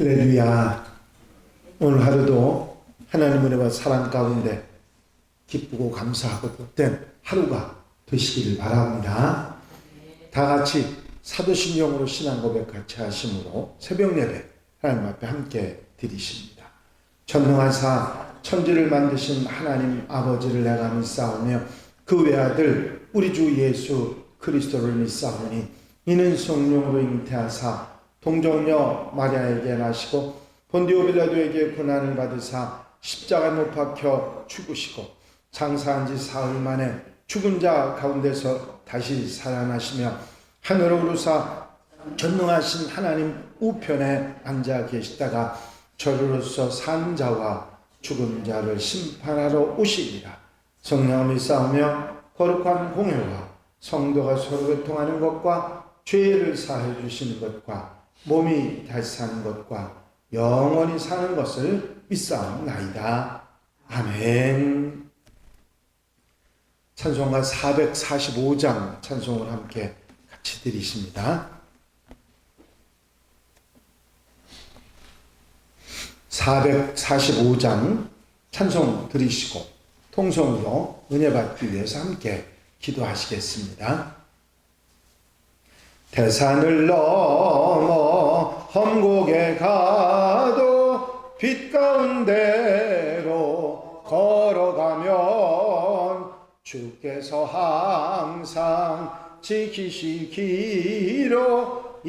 할렐루야. 오늘 하루도 하나님 은혜와 사랑 가운데 기쁘고 감사하고 복된 하루가 되시기를 바랍니다. 다 같이 사도신경으로 신앙 고백 같이 하심으로 새벽 예배 하나님 앞에 함께 드리십니다. 전능하사 천지를 만드신 하나님 아버지를 내가 믿사오며 그 외아들 우리 주 예수 그리스도를 믿사오니 이는 성령으로 잉태하사 동정녀 마리아에게 나시고 본디오 빌라도에게 고난을 받으사 십자가에 못 박혀 죽으시고 장사한 지 사흘 만에 죽은 자 가운데서 다시 살아나시며 하늘로 오르사 전능하신 하나님 우편에 앉아 계시다가 저리로서 산 자와 죽은 자를 심판하러 오시리라. 성령을 믿사오며 거룩한 공회와 성도가 서로 교통하는 것과 죄를 사해 주시는 것과 몸이 다시 사는 것과 영원히 사는 것을 믿사옵나이다. 아멘. 찬송가 445장 찬송을 함께 같이 드리십니다. 445장 찬송 드리시고 통성으로 은혜 받기 위해서 함께 기도하시겠습니다. 대산을 넘어 험곡에 가도 빛 가운데로 걸어가면 주께서 항상 지키시기로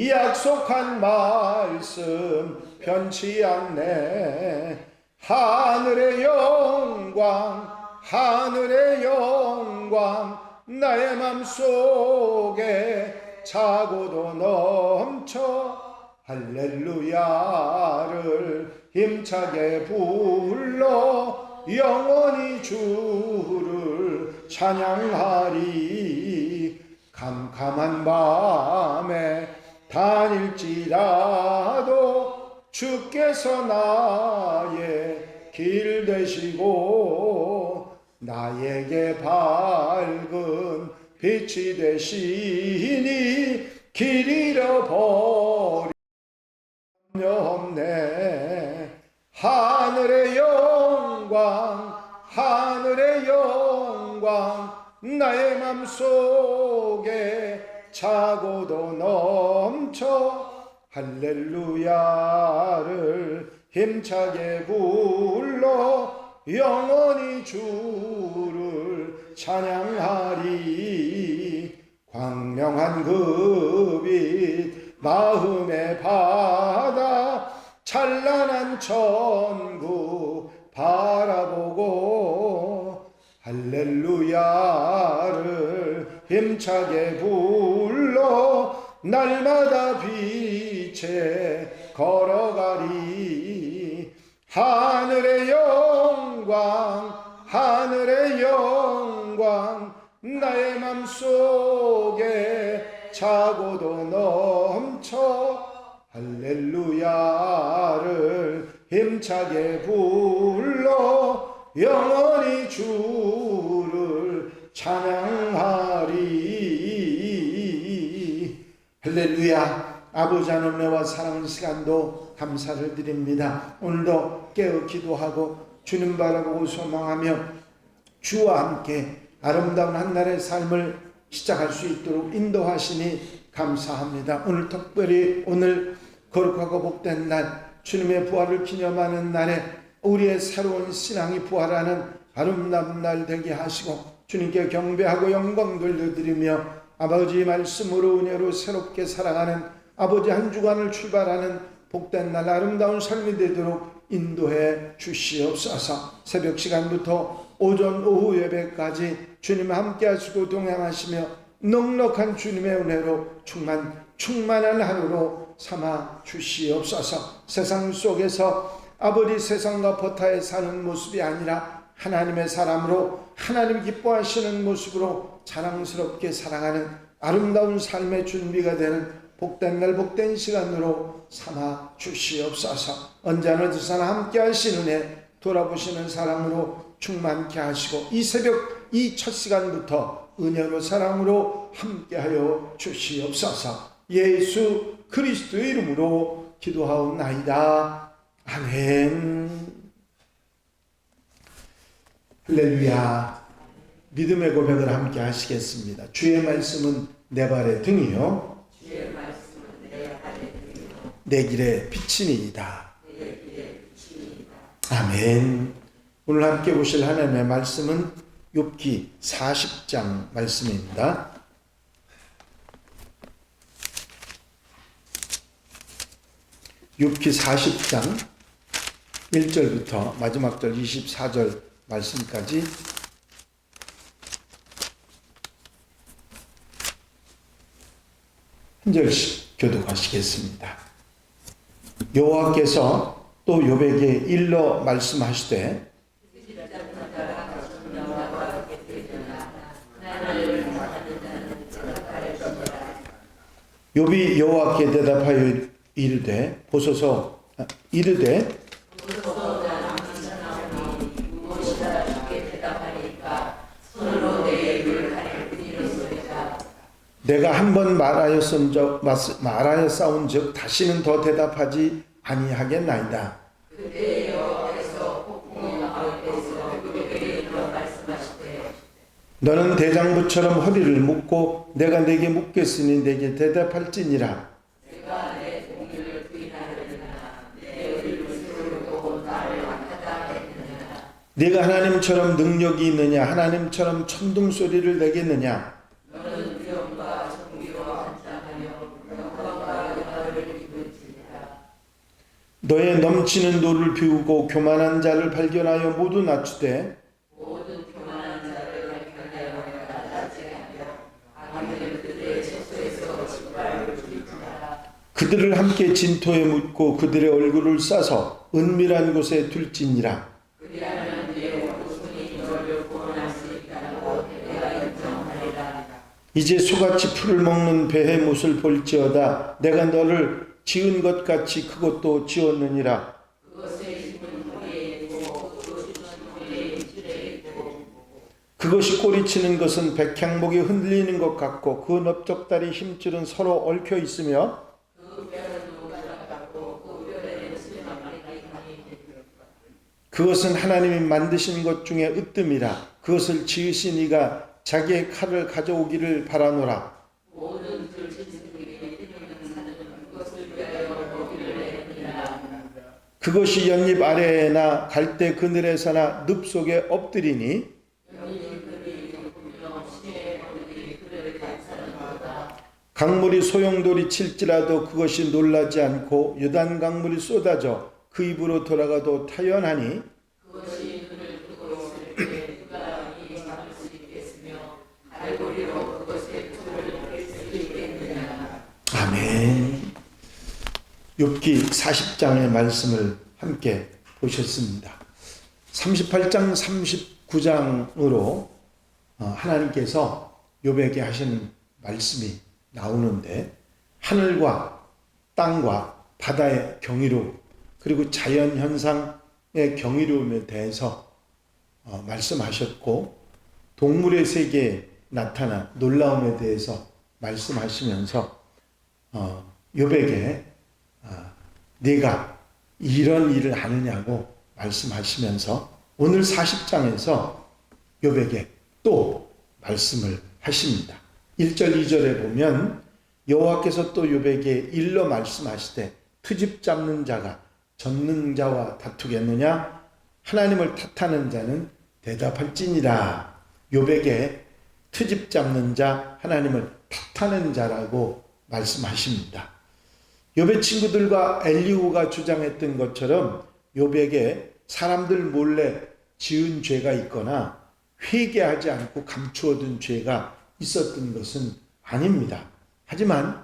약속한 말씀 변치 않네. 하늘의 영광 하늘의 영광 나의 맘속에 차고도 넘쳐 할렐루야를 힘차게 불러 영원히 주를 찬양하리. 캄캄한 밤에 다닐지라도 주께서 나의 길 되시고 나에게 밝은 빛이 되시니 길 잃어버리며 없네. 하늘의 영광 하늘의 영광 나의 맘속에 차고도 넘쳐 할렐루야를 힘차게 불러 영원히 주를 찬양하리. 광명한 그 빛 마음의 바다 찬란한 천국 바라보고 할렐루야를 힘차게 불러 날마다 빛에 걸어가리. 하늘의 영광 하늘의 영광 나의 맘속에 차고도 넘쳐 할렐루야를 힘차게 불러 영원히 주를 찬양하리. 할렐루야. 아버지 하나님 은혜와 사랑의 시간도 감사를 드립니다. 오늘도 깨어 기도하고 주님 바라보고 소망하며 주와 함께 아름다운 한날의 삶을 시작할 수 있도록 인도하시니 감사합니다. 오늘 특별히 오늘 거룩하고 복된 날 주님의 부활을 기념하는 날에 우리의 새로운 신앙이 부활하는 아름다운 날 되게 하시고 주님께 경배하고 영광 돌려드리며 아버지 말씀으로 은혜로 새롭게 살아가는 아버지 한 주간을 출발하는 복된 날 아름다운 삶이 되도록 인도해 주시옵소서. 새벽 시간부터 오전 오후 예배까지 주님 함께 하시고 동행하시며 넉넉한 주님의 은혜로 충만한 하루로 삼아 주시옵소서. 세상 속에서 아버지 세상과 버타에 사는 모습이 아니라 하나님의 사람으로 하나님 기뻐하시는 모습으로 자랑스럽게 살아가는 아름다운 삶의 준비가 되는 복된 날 복된 시간으로 삼아 주시옵소서. 언제나 어디서나 함께 하시는 애 돌아보시는 사랑으로 충만케 하시고 이 새벽 이 첫 시간부터 은혜로 사랑으로 함께하여 주시옵소서. 예수 그리스도의 이름으로 기도하옵나이다. 아멘. 할렐루야. 믿음의 고백을 함께 하시겠습니다. 주의 말씀은 내 발의 등이요 내 길의 빛이니이다. 아멘. 오늘 함께 보실 하나님의 말씀은 욥기 40장 말씀입니다. 욥기 40장 1절부터 마지막 절 24절 말씀까지 한 절씩 교독하시겠습니다. 여호와께서 또 욥에게 일러 말씀하시되 욥이 여호와께 대답하여 이르되 내가 한 번 말하였사온즉 다시는 더 대답하지 아니하겠나이다. 너는 대장부처럼 허리를 묶고 내가 내게 묻겠으니 내게 대답할지니라. 네가 하나님처럼 능력이 있느냐? 하나님처럼 천둥 소리를 내겠느냐? 너의 넘치는 노를 비우고 교만한 자를 발견하여 모두 낮추되 그들을 함께 진토에 묻고 그들의 얼굴을 싸서 은밀한 곳에 둘지니라. 이제 소같이 풀을 먹는 배의 못을 볼지어다. 내가 너를 지은 것 같이 그것도 지었느니라. 그것이 꼬리치는 것은 백향목이 흔들리는 것 같고 그 넓적다리 힘줄은 서로 얽혀 있으며 그것은 하나님이 만드신 것 중에 으뜸이라. 그것을 지으신 이가 자기의 칼을 가져오기를 바라노라. 그것이 연잎 아래에나 갈대 그늘에서나 늪 속에 엎드리니 강물이 소용돌이 칠지라도 그것이 놀라지 않고 요단 강물이 쏟아져 그 입으로 돌아가도 타연하니 아멘. 욥기 40장의 말씀을 함께 보셨습니다. 38장 39장으로 하나님께서 욥에게 하시는 말씀이 나오는데 하늘과 땅과 바다의 경이로움 그리고 자연현상의 경이로움에 대해서 말씀하셨고 동물의 세계에 나타난 놀라움에 대해서 말씀하시면서 욥에게 네가 이런 일을 하느냐고 말씀하시면서 오늘 40장에서 욥에게 또 말씀을 하십니다. 1절 2절에 보면 여호와께서 또 욥에게 일러 말씀하시되 트집 잡는 자가 전능자와 다투겠느냐? 하나님을 탓하는 자는 대답할지니라. 욥에게 트집 잡는 자, 하나님을 탓하는 자라고 말씀하십니다. 욥의 친구들과 엘리후가 주장했던 것처럼 욥에게 사람들 몰래 지은 죄가 있거나 회개하지 않고 감추어둔 죄가 있었던 것은 아닙니다. 하지만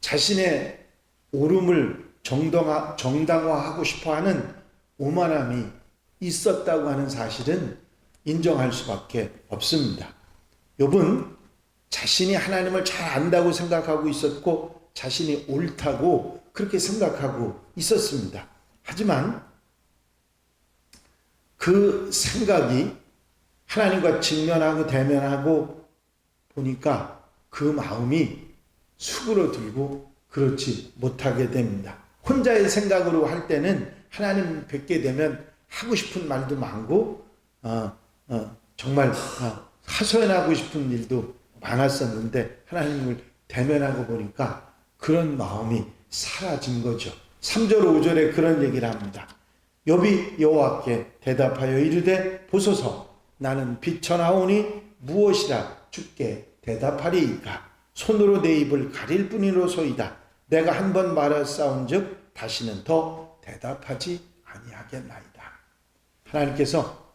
자신의 옳음을 정당화하고 싶어하는 오만함이 있었다고 하는 사실은 인정할 수밖에 없습니다. 욥은 자신이 하나님을 잘 안다고 생각하고 있었고 자신이 옳다고 그렇게 생각하고 있었습니다. 하지만 그 생각이 하나님과 직면하고 대면하고 보니까 그 마음이 수그러들고 그렇지 못하게 됩니다. 혼자의 생각으로 할 때는 하나님 뵙게 되면 하고 싶은 말도 많고 정말 하소연하고 싶은 일도 많았었는데 하나님을 대면하고 보니까 그런 마음이 사라진 거죠. 3절 5절에 그런 얘기를 합니다. 욥이 여호와께 대답하여 이르되 보소서 나는 비천하오니 무엇이라 주께 대답하리이까. 손으로 내 입을 가릴 뿐이로소이다. 내가 한 번 말하사온즉 다시는 더 대답하지 아니하겠나이다. 하나님께서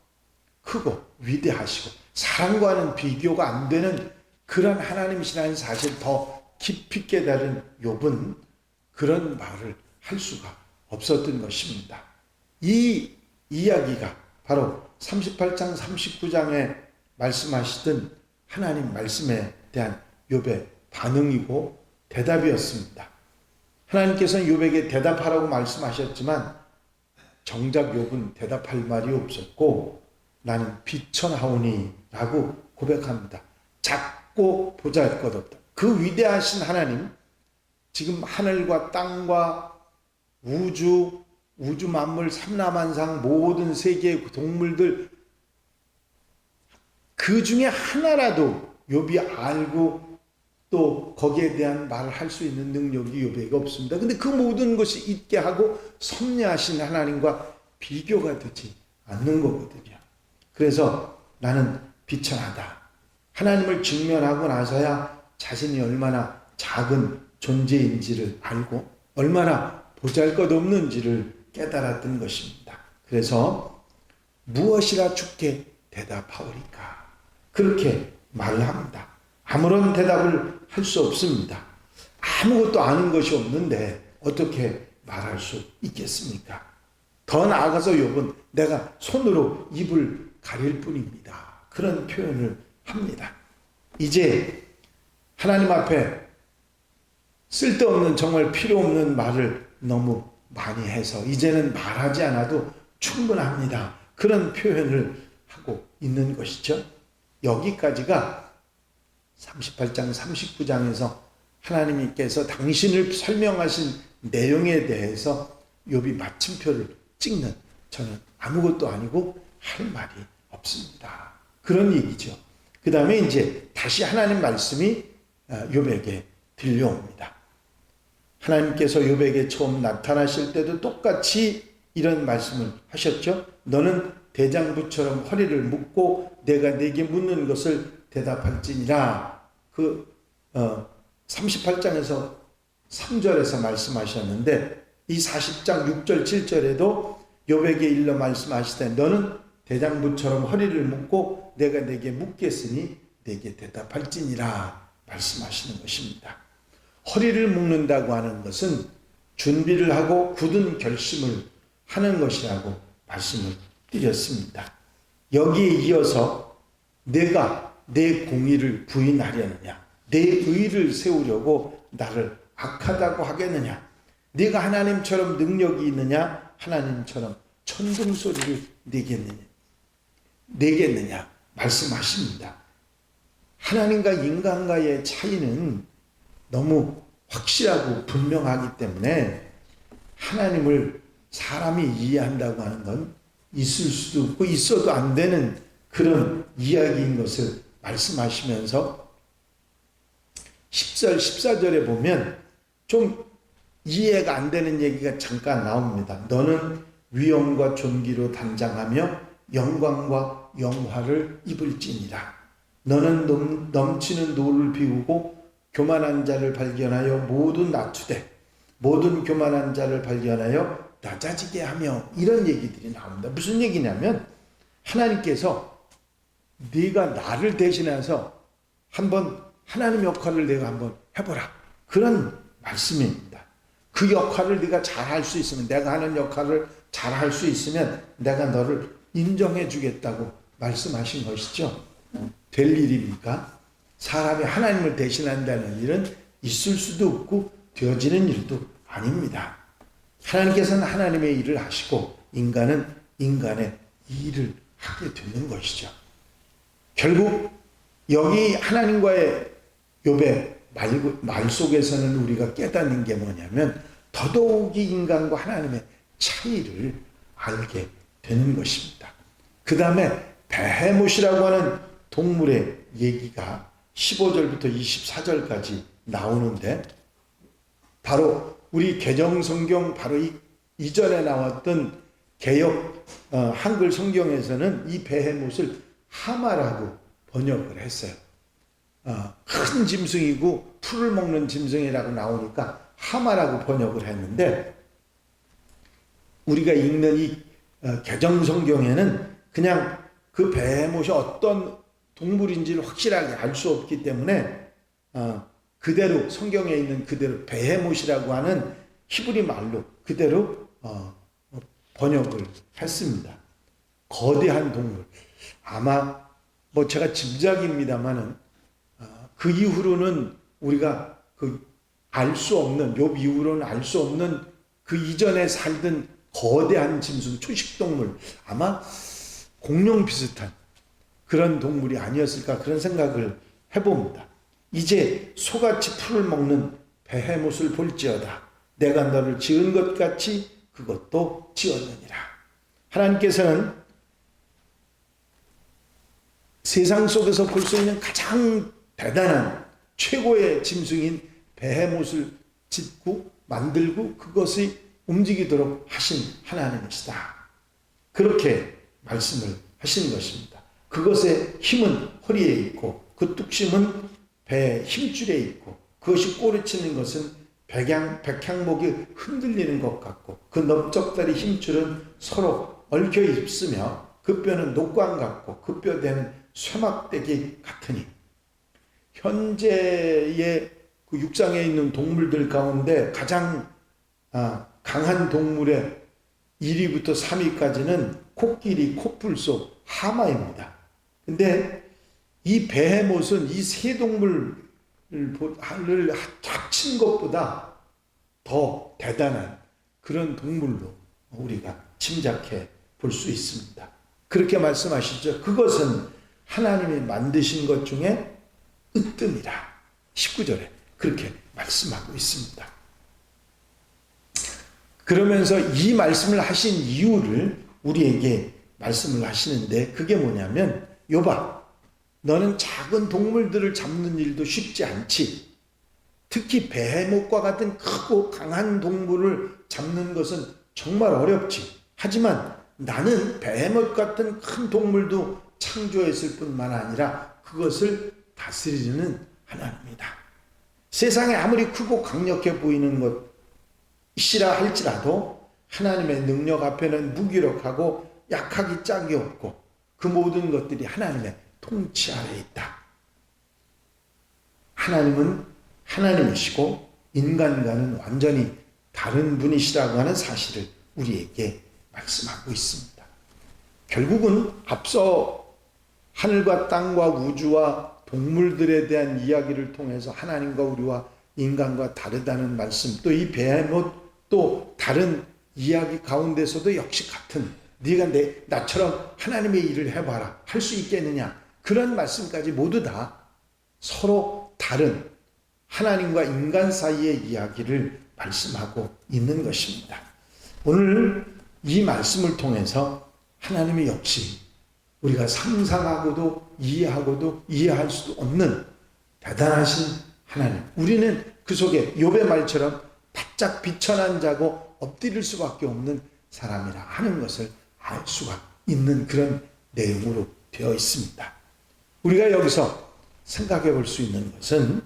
크고 위대하시고 사람과는 비교가 안 되는 그런 하나님이시라는 사실 더 깊이 깨달은 욥은 그런 말을 할 수가 없었던 것입니다. 이 이야기가 바로 38장 39장에 말씀하시던 하나님 말씀에 대한 욥의 반응이고 대답이었습니다. 하나님께서는 욥에게 대답하라고 말씀하셨지만 정작 욥은 대답할 말이 없었고 나는 비천하오니 라고 고백합니다. 작고 보잘것없다. 그 위대하신 하나님, 지금 하늘과 땅과 우주 만물 삼라만상 모든 세계의 동물들 그 중에 하나라도 욥이 알고 또 거기에 대한 말을 할 수 있는 능력이 욥에게 없습니다. 근데 그 모든 것이 있게 하고 섭리하신 하나님과 비교가 되지 않는 거거든요. 그래서 나는 비천하다. 하나님을 직면하고 나서야 자신이 얼마나 작은 존재인지를 알고 얼마나 보잘것없는지를 깨달았던 것입니다. 그래서 무엇이라 주께 대답하오리까? 그렇게 말을 합니다. 아무런 대답을 할 수 없습니다. 아무것도 아는 것이 없는데 어떻게 말할 수 있겠습니까? 더 나아가서 욥은 내가 손으로 입을 가릴 뿐입니다. 그런 표현을 합니다. 이제 하나님 앞에 쓸데없는 정말 필요 없는 말을 너무 많이 해서 이제는 말하지 않아도 충분합니다. 그런 표현을 하고 있는 것이죠. 여기까지가 38장 39장에서 하나님께서 당신을 설명하신 내용에 대해서 욥이 마침표를 찍는, 저는 아무것도 아니고 할 말이 없습니다. 그런 얘기죠. 그 다음에 이제 다시 하나님 말씀이 욥에게 들려옵니다. 하나님께서 욥에게 처음 나타나실 때도 똑같이 이런 말씀을 하셨죠. 너는 대장부처럼 허리를 묶고 내가 네게 묻는 것을 대답할지니라. 38장에서 3절에서 말씀하셨는데 이 40장 6절 7절에도 욥에게 일러 말씀하시되 너는 대장부처럼 허리를 묶고 내가 네게 묻겠으니 네게 대답할지니라 말씀하시는 것입니다. 허리를 묶는다고 하는 것은 준비를 하고 굳은 결심을 하는 것이라고 말씀을 드렸습니다. 여기에 이어서 내가 내 공의를 부인하려느냐, 내 의를 세우려고 나를 악하다고 하겠느냐, 네가 하나님처럼 능력이 있느냐, 하나님처럼 천둥소리를 내겠느냐 말씀하십니다. 하나님과 인간과의 차이는 너무 확실하고 분명하기 때문에 하나님을 사람이 이해한다고 하는 건 있을 수도 없고 있어도 안 되는 그런 이야기인 것을 말씀하시면서 10절 14절에 보면 좀 이해가 안 되는 얘기가 잠깐 나옵니다. 너는 위엄과 존귀로 단장하며 영광과 영화를 입을지니라. 너는 넘치는 노를 비우고 교만한 자를 발견하여 모두 낮추되 모든 교만한 자를 발견하여 낮아지게 하며, 이런 얘기들이 나옵니다. 무슨 얘기냐면 하나님께서 네가 나를 대신해서 한번 하나님 역할을 내가 한번 해보라, 그런 말씀입니다. 그 역할을 네가 잘할 수 있으면, 내가 하는 역할을 잘할 수 있으면 내가 너를 인정해 주겠다고 말씀하신 것이죠. 될 일입니까? 사람이 하나님을 대신한다는 일은 있을 수도 없고 되어지는 일도 아닙니다. 하나님께서는 하나님의 일을 하시고 인간은 인간의 일을 하게 되는 것이죠. 결국 여기 하나님과의 욥의 말 속에서는 우리가 깨닫는 게 뭐냐면 더더욱이 인간과 하나님의 차이를 알게 되는 것입니다. 그 다음에 베헤못이라고 하는 동물의 얘기가 15절부터 24절까지 나오는데, 바로 우리 개정성경 바로 이전에 나왔던 개역 한글 성경에서는 이 베헤못을 하마라고 번역을 했어요. 큰 짐승이고 풀을 먹는 짐승이라고 나오니까 하마라고 번역을 했는데, 우리가 읽는 이 개정성경에는 그냥 그 베헤못이 어떤 동물인지를 확실하게 알 수 없기 때문에 그대로 성경에 있는 그대로 베헤못이라고 하는 히브리 말로 그대로 번역을 했습니다. 거대한 동물. 아마 뭐 제가 짐작입니다만은 그 이후로는 우리가 알 수 없는, 욥 이후로는 알 수 없는 그 이전에 살던 거대한 짐승, 초식동물, 아마 공룡 비슷한 그런 동물이 아니었을까, 그런 생각을 해봅니다. 이제 소같이 풀을 먹는 베헤못을 볼지어다. 내가 너를 지은 것 같이 그것도 지었느니라. 하나님께서는 세상 속에서 볼 수 있는 가장 대단한 최고의 짐승인 베헤못을 짓고 만들고 그것이 움직이도록 하신 하나님이시다. 그렇게 말씀을 하신 것입니다. 그것의 힘은 허리에 있고 그 뚝심은 배의 힘줄에 있고 그것이 꼬리치는 것은 백향목이 흔들리는 것 같고 그 넓적다리 힘줄은 서로 얽혀 있으며 그 뼈는 녹광 같고 그 뼈대는 쇠막대기 같으니. 현재의 그 육상에 있는 동물들 가운데 가장 강한 동물의 1위부터 3위까지는 코끼리, 코뿔소, 하마입니다. 근데 이 베헤못은 이 세 동물을 합친 것보다 더 대단한 그런 동물로 우리가 짐작해 볼 수 있습니다. 그렇게 말씀하시죠. 그것은 하나님이 만드신 것 중에 으뜸이라. 19절에 그렇게 말씀하고 있습니다. 그러면서 이 말씀을 하신 이유를 우리에게 말씀을 하시는데, 그게 뭐냐면, 욥아, 너는 작은 동물들을 잡는 일도 쉽지 않지. 특히 베헤못과 같은 크고 강한 동물을 잡는 것은 정말 어렵지. 하지만 나는 베헤못 같은 큰 동물도 창조했을 뿐만 아니라 그것을 다스리는 하나님이다. 세상에 아무리 크고 강력해 보이는 것이라 할지라도 하나님의 능력 앞에는 무기력하고 약하기 짝이 없고 그 모든 것들이 하나님의 통치 아래에 있다. 하나님은 하나님이시고 인간과는 완전히 다른 분이시라고 하는 사실을 우리에게 말씀하고 있습니다. 결국은 앞서 하늘과 땅과 우주와 동물들에 대한 이야기를 통해서 하나님과 우리와 인간과 다르다는 말씀, 또 이 베헤못 또 다른 이야기 가운데서도 역시 같은, 네가 나처럼 하나님의 일을 해봐라, 할 수 있겠느냐, 그런 말씀까지 모두 다 서로 다른 하나님과 인간 사이의 이야기를 말씀하고 있는 것입니다. 오늘 이 말씀을 통해서 하나님이 역시 우리가 상상하고도 이해하고도 이해할 수도 없는 대단하신 하나님, 우리는 그 속에 욥의 말처럼 바짝 비천한 자고 엎드릴 수밖에 없는 사람이라 하는 것을 알 수가 있는 그런 내용으로 되어 있습니다. 우리가 여기서 생각해 볼 수 있는 것은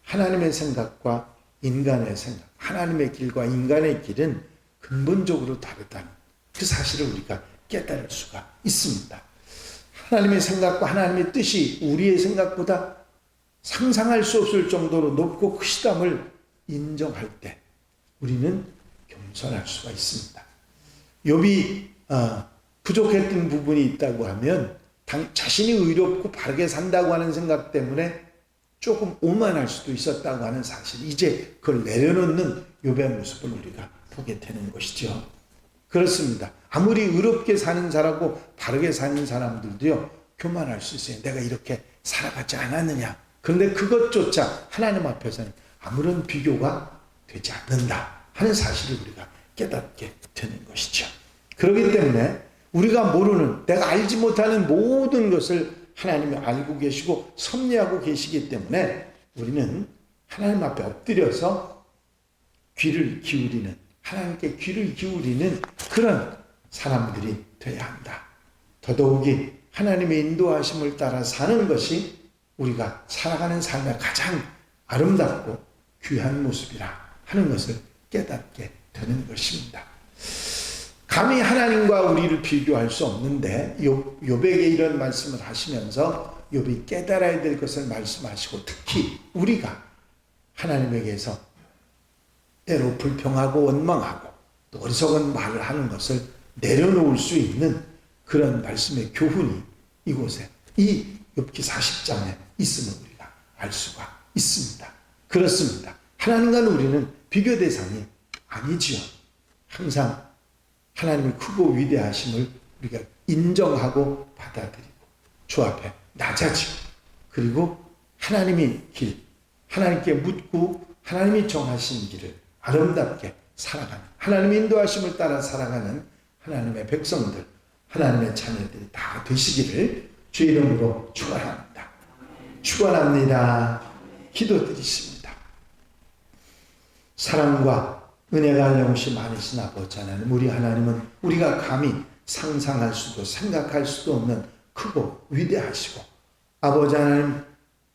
하나님의 생각과 인간의 생각, 하나님의 길과 인간의 길은 근본적으로 다르다는 그 사실을 우리가 깨달을 수가 있습니다. 하나님의 생각과 하나님의 뜻이 우리의 생각보다 상상할 수 없을 정도로 높고 크시담을 인정할 때 우리는 겸손할 수가 있습니다. 욥이 부족했던 부분이 있다고 하면 자신이 의롭고 바르게 산다고 하는 생각 때문에 조금 오만할 수도 있었다고 하는 사실, 이제 그걸 내려놓는 욥의 모습을 우리가 보게 되는 것이죠. 그렇습니다. 아무리 의롭게 사는 사람하고 바르게 사는 사람들도요, 교만할 수 있어요. 내가 이렇게 살아가지 않았느냐. 그런데 그것조차 하나님 앞에서는 아무런 비교가 되지 않는다 하는 사실을 우리가 깨닫게 되는 것이죠. 그렇기 때문에 우리가 모르는, 내가 알지 못하는 모든 것을 하나님이 알고 계시고 섭리하고 계시기 때문에 우리는 하나님 앞에 엎드려서 귀를 기울이는, 하나님께 귀를 기울이는 그런 사람들이 되어야 한다. 더더욱이 하나님의 인도하심을 따라 사는 것이 우리가 살아가는 삶의 가장 아름답고 귀한 모습이라 하는 것을 깨닫게 되는 것입니다. 감히 하나님과 우리를 비교할 수 없는데 욥에게 이런 말씀을 하시면서 욥이 깨달아야 될 것을 말씀하시고, 특히 우리가 하나님에게서 때로 불평하고 원망하고 또 어리석은 말을 하는 것을 내려놓을 수 있는 그런 말씀의 교훈이 이곳에 이 욥기 40장에 있음을 우리가 알 수가 있습니다. 그렇습니다. 하나님과는 우리는 비교 대상이 아니지요. 항상 하나님의 크고 위대하심을 우리가 인정하고 받아들이고 주 앞에 낮아지고, 그리고 하나님의 길, 하나님께 묻고 하나님이 정하신 길을 아름답게 살아가는, 하나님의 인도하심을 따라 살아가는 하나님의 백성들, 하나님의 자녀들이 다 되시기를 주 이름으로 축원합니다. 축원합니다. 기도드리십니다. 사랑과 은혜가 영시 많으신 아버지 하나님, 우리 하나님은 우리가 감히 상상할 수도 생각할 수도 없는 크고 위대하시고, 아버지 하나님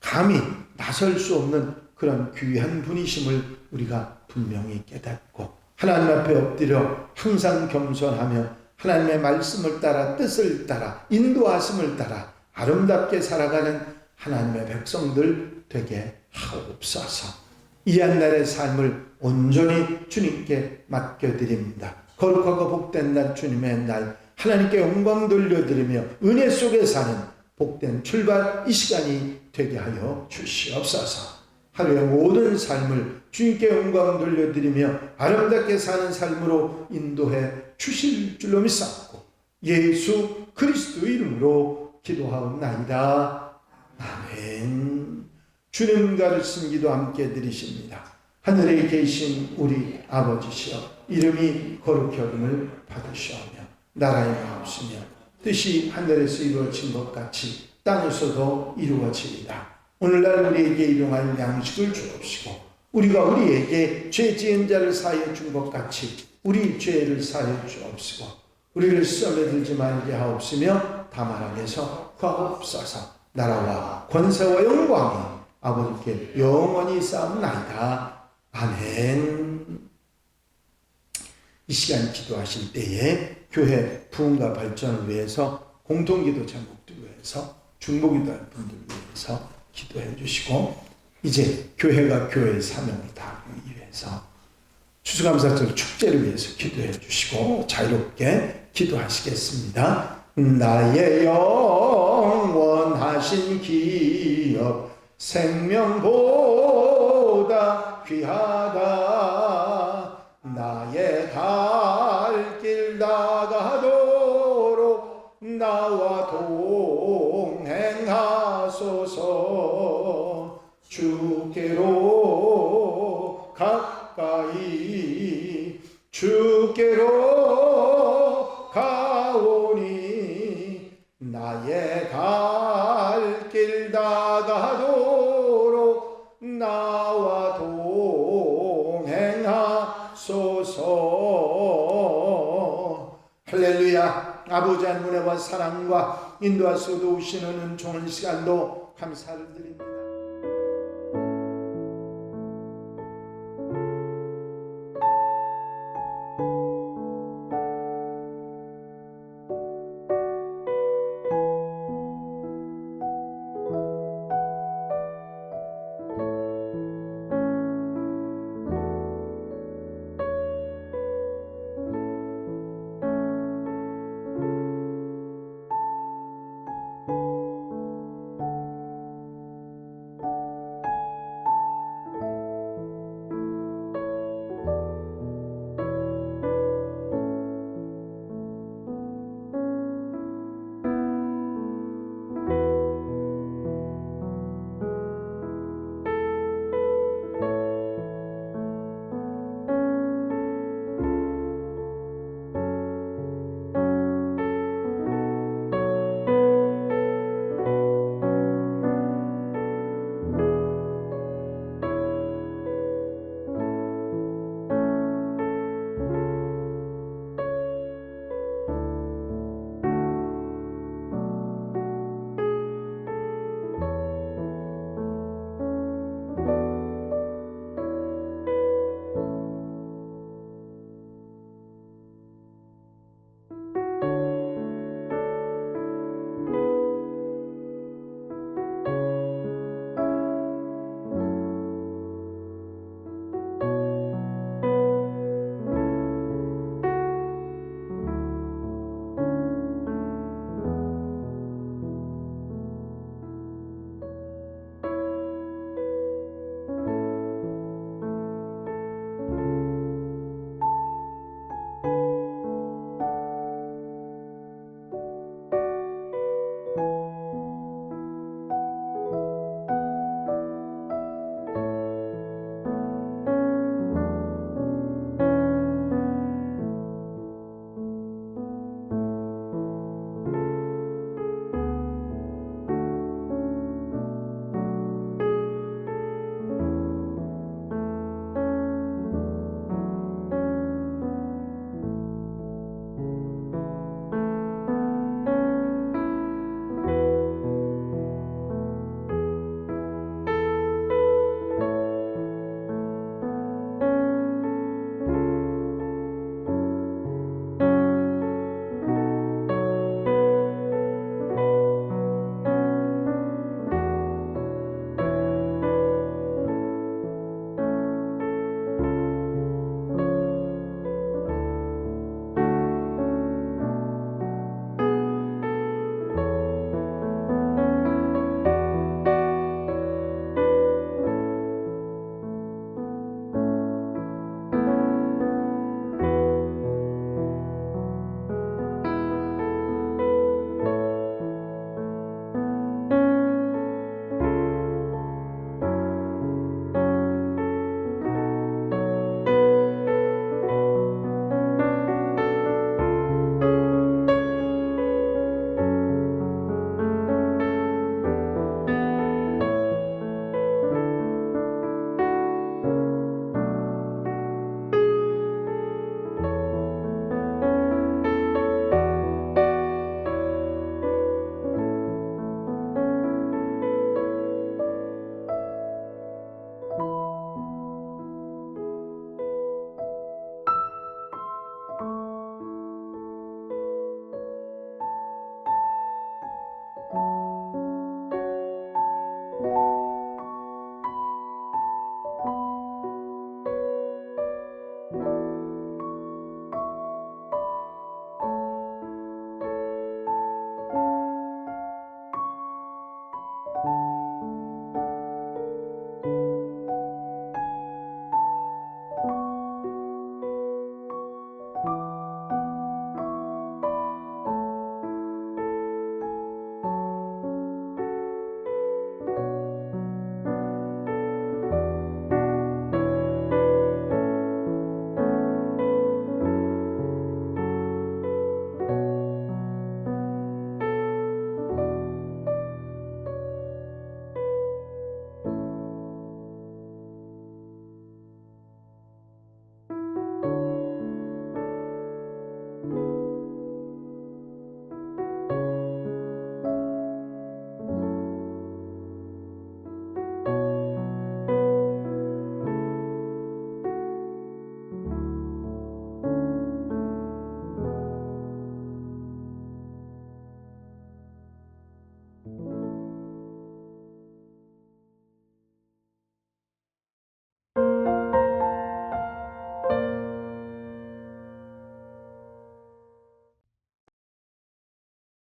감히 나설 수 없는 그런 귀한 분이심을 우리가 분명히 깨닫고 하나님 앞에 엎드려 항상 겸손하며 하나님의 말씀을 따라, 뜻을 따라, 인도하심을 따라 아름답게 살아가는 하나님의 백성들 되게 하옵소서. 이 한 날의 삶을 온전히 주님께 맡겨드립니다. 거룩하고 복된 날, 주님의 날, 하나님께 영광 돌려드리며 은혜 속에 사는 복된 출발 이 시간이 되게 하여 주시옵소서. 하루의 모든 삶을 주님께 영광 돌려드리며 아름답게 사는 삶으로 인도해 주실 줄로 믿사옵고 예수 그리스도 이름으로 기도하옵나이다. 아멘. 주님 가르친 기도 함께 드리십니다. 하늘에 계신 우리 아버지시여, 이름이 거룩히 여김을 받으시오며 나라의 마옵시며 뜻이 하늘에서 이루어진 것 같이 땅에서도 이루어지리다. 오늘날 우리에게 일용할 양식을 주옵시고 우리가 우리에게 죄 지은 자를 사하여 준 것 같이 우리 죄를 사하여 주옵시고 우리를 시험에 들지 말게 하옵시며 다만 악에서 구하옵소서. 나라와 권세와 영광이 아버지께 영원히 쌓옵나이다. 아멘. 이 시간 기도하실 때에 교회 부흥과 발전을 위해서 공동기도 제목들 위해서 중보기도할 분들 위해서 기도해 주시고, 이제 교회가 교회의 사명을 다하기 위해서 추수감사절 축제를 위해서 기도해 주시고 자유롭게 기도하시겠습니다. 나의 영원하신 기업 생명보다 귀하다. 나의 갈 길 나가도록 나와 동행하소서. 주께로 가까이 주께로 가오니 나의 갈 길 나가도록 나와 동행하소서. 할렐루야. 아버지 하나님의 은혜와 사랑과 인도하시고 도우시는 좋은 시간도 감사를 드립니다.